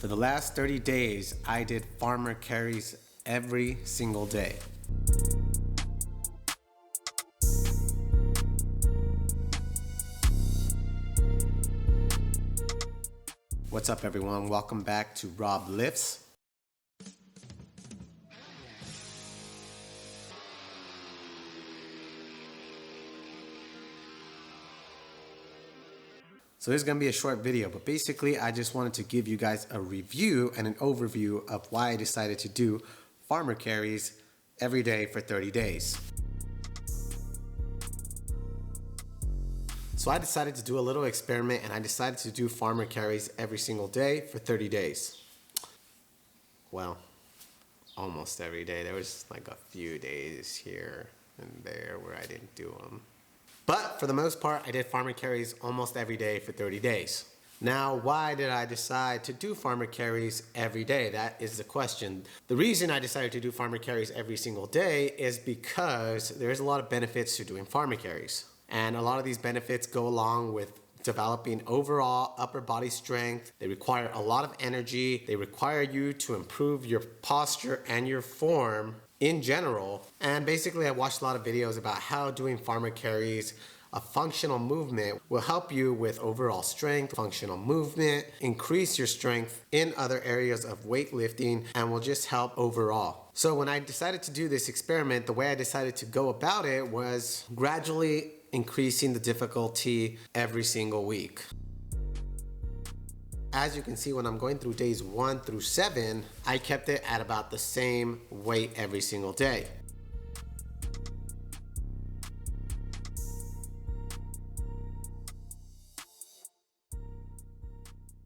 For the last 30 days, I did farmer carries every single day. What's up everyone? Welcome back to Rob Lifts. So this is going to be a short video, but basically I just wanted to give you guys a review and an overview of why I decided to do farmer carries every day for 30 days. So I decided to do a little experiment and I decided to do farmer carries every single day for 30 days. Well, almost every day. There was like a few days here and there where I didn't do them. But for the most part, I did farmer carries almost every day for 30 days. Now, why did I decide to do farmer carries every day? That is the question. The reason I decided to do farmer carries every single day is because there's a lot of benefits to doing farmer carries. And a lot of these benefits go along with developing overall upper body strength. They require a lot of energy. They require you to improve your posture and your form in general. And basically I watched a lot of videos about how doing farmer carries, a functional movement, will help you with overall strength, functional movement, increase your strength in other areas of weightlifting, and will just help overall. So when I decided to do this experiment, the way I decided to go about it was gradually increasing the difficulty every single week. As you can see, when I'm going through days 1 through 7, I kept it at about the same weight every single day.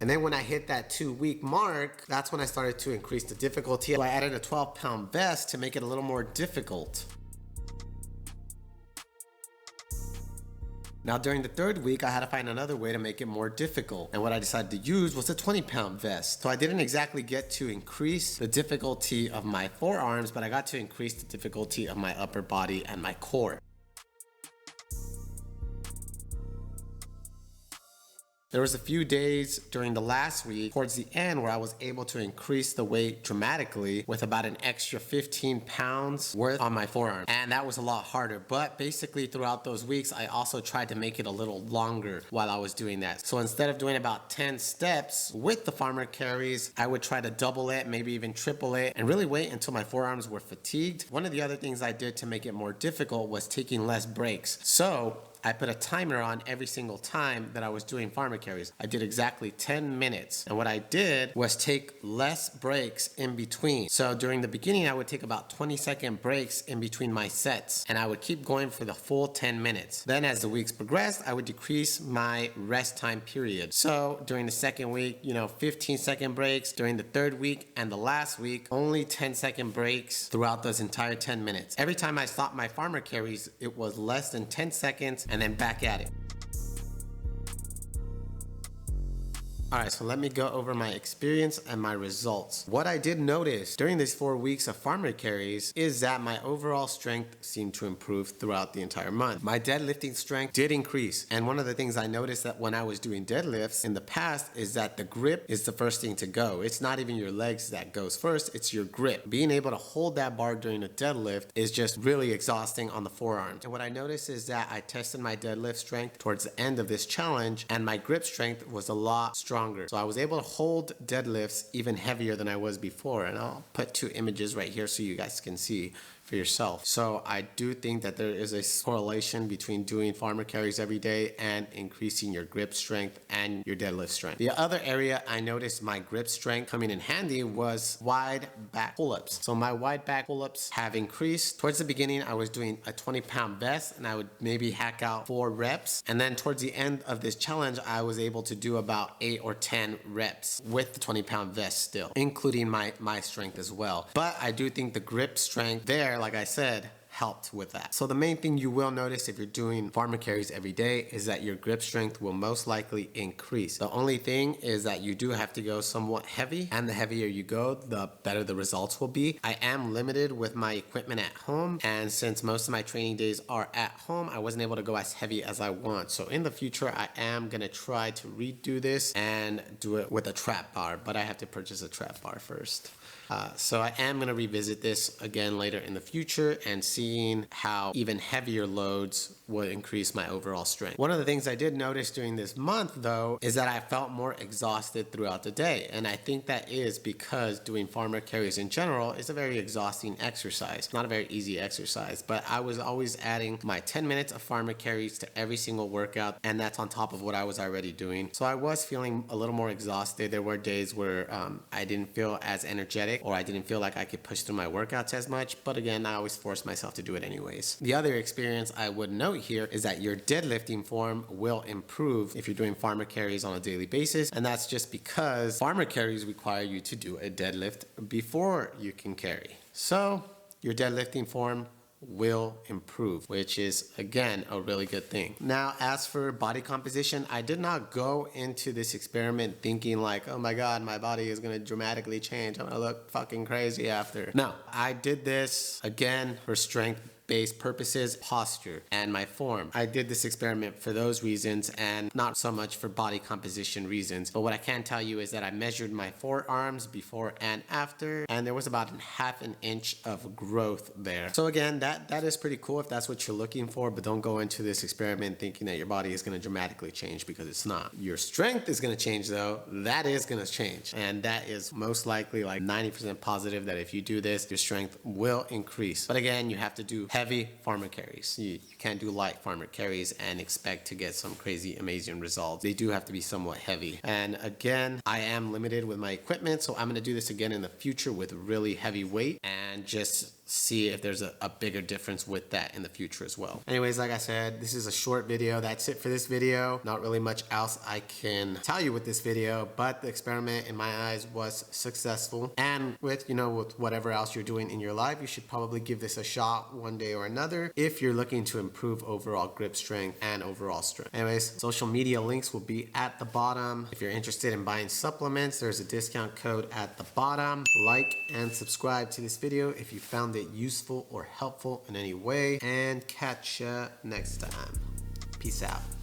And then when I hit that 2-week mark, that's when I started to increase the difficulty. I added a 12-pound vest to make it a little more difficult. Now during the 3rd week, I had to find another way to make it more difficult. And what I decided to use was a 20-pound vest. So I didn't exactly get to increase the difficulty of my forearms, but I got to increase the difficulty of my upper body and my core. There was a few days during the last week towards the end where I was able to increase the weight dramatically with about an extra 15 pounds worth on my forearm. And that was a lot harder. But basically throughout those weeks, I also tried to make it a little longer while I was doing that. So instead of doing about 10 steps with the farmer carries, I would try to double it, maybe even triple it, and really wait until my forearms were fatigued. One of the other things I did to make it more difficult was taking less breaks. So I put a timer on every single time that I was doing farmer carries. I did exactly 10 minutes. And what I did was take less breaks in between. So during the beginning, I would take about 20-second breaks in between my sets. And I would keep going for the full 10 minutes. Then as the weeks progressed, I would decrease my rest time period. So during the 2nd week, 15-second breaks. During the 3rd week and the last week, only 10-second breaks throughout those entire 10 minutes. Every time I stopped my farmer carries, it was less than 10 seconds and then back at it. Alright, so let me go over my experience and my results. What I did notice during these 4 weeks of farmer carries is that my overall strength seemed to improve throughout the entire month. My deadlifting strength did increase. And one of the things I noticed that when I was doing deadlifts in the past is that the grip is the first thing to go. It's not even your legs that goes first, it's your grip. Being able to hold that bar during a deadlift is just really exhausting on the forearm. And what I noticed is that I tested my deadlift strength towards the end of this challenge and my grip strength was a lot stronger. So I was able to hold deadlifts even heavier than I was before. And I'll put 2 images right here so you guys can see for yourself. So I do think that there is a correlation between doing farmer carries every day and increasing your grip strength and your deadlift strength. The other area I noticed my grip strength coming in handy was wide back pull-ups. So my wide back pull-ups have increased. Towards the beginning, I was doing a 20-pound vest and I would maybe hack out 4 reps. And then towards the end of this challenge, I was able to do about 8 or 10 reps with the 20-pound vest still, including my strength as well. But I do think the grip strength there, like I said, helped with that. So the main thing you will notice if you're doing farmer carries every day is that your grip strength will most likely increase. The only thing is that you do have to go somewhat heavy, and the heavier you go, the better the results will be. I am limited with my equipment at home, and since most of my training days are at home, I wasn't able to go as heavy as I want. So in the future, I am gonna try to redo this and do it with a trap bar, but I have to purchase a trap bar first. So I am going to revisit this again later in the future and seeing how even heavier loads would increase my overall strength. One of the things I did notice during this month though is that I felt more exhausted throughout the day, and I think that is because doing farmer carries in general is a very exhausting exercise. Not a very easy exercise, but I was always adding my 10 minutes of farmer carries to every single workout, and that's on top of what I was already doing. So I was feeling a little more exhausted. There were days where I didn't feel as energetic, or I didn't feel like I could push through my workouts as much, but again, I always forced myself to do it anyways. The other experience I would note here is that your deadlifting form will improve if you're doing farmer carries on a daily basis, and that's just because farmer carries require you to do a deadlift before you can carry. So your deadlifting form will improve, which is again a really good thing. Now, as for body composition, I did not go into this experiment thinking like, oh my god, my body is gonna dramatically change, I'm gonna look fucking crazy after. No, I did this again for strength based purposes, posture, and my form. I did this experiment for those reasons and not so much for body composition reasons. But what I can tell you is that I measured my forearms before and after, and there was about half an inch of growth there. So again, that is pretty cool if that's what you're looking for, but don't go into this experiment thinking that your body is gonna dramatically change, because it's not. Your strength is gonna change though, that is gonna change. And that is most likely like 90% positive that if you do this, your strength will increase. But again, you have to do heavy farmer carries. You can't do light farmer carries and expect to get some crazy amazing results. They do have to be somewhat heavy. And again, I am limited with my equipment, so I'm gonna do this again in the future with really heavy weight and just see if there's a bigger difference with that in the future as well. Anyways, like I said, this is a short video. That's it for this video. Not really much else I can tell you with this video, but the experiment in my eyes was successful. And with, with whatever else you're doing in your life, you should probably give this a shot one day or another if you're looking to improve overall grip strength and overall strength. Anyways, social media links will be at the bottom. If you're interested in buying supplements, there's a discount code at the bottom. Like and subscribe to this video if you found it useful or helpful in any way, and catch ya next time. Peace out.